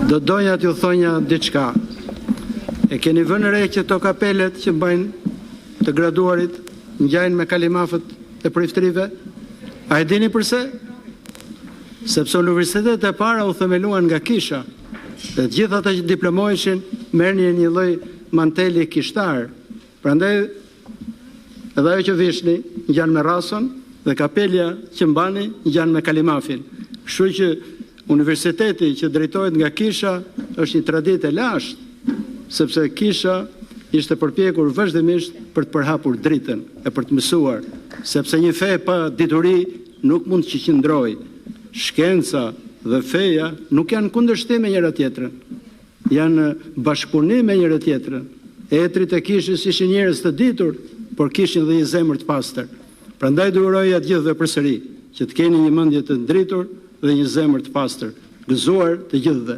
Do doja t'ju thonja diçka. E keni vënë re që to kapelet që mbajnë të graduarit ngjajnë me kalimafët e përiftrive? A e dini përse? Sepse universitetet e para u themeluan nga kisha, dhe të gjithë ata që diplomoheshin merrnin një lloj manteli kishtar. Prandaj edhe ajo që vishni ngjan me rason dhe kapelja që mbani ngjan me kalimafin. Kështu që universiteti që drejtohet nga kisha është një traditë e lashtë, sepse kisha ishte përpjekur vazhdimisht për të përhapur dritën e për të mësuar, sepse një fe pa dituri nuk mund të qëndrojë. Shkenca dhe feja nuk janë kundërshtim me njëra tjetrën, janë bashkëpunim me njëra tjetrën. Etrit e kishës ishin njerëz të ditur, por kishin dhe një zemër të pastër. Prandaj do uroj atë gjithëve përsëri që të keni një mendje të dritur dhe një zemër të pastër, gëzuar të gjithëve.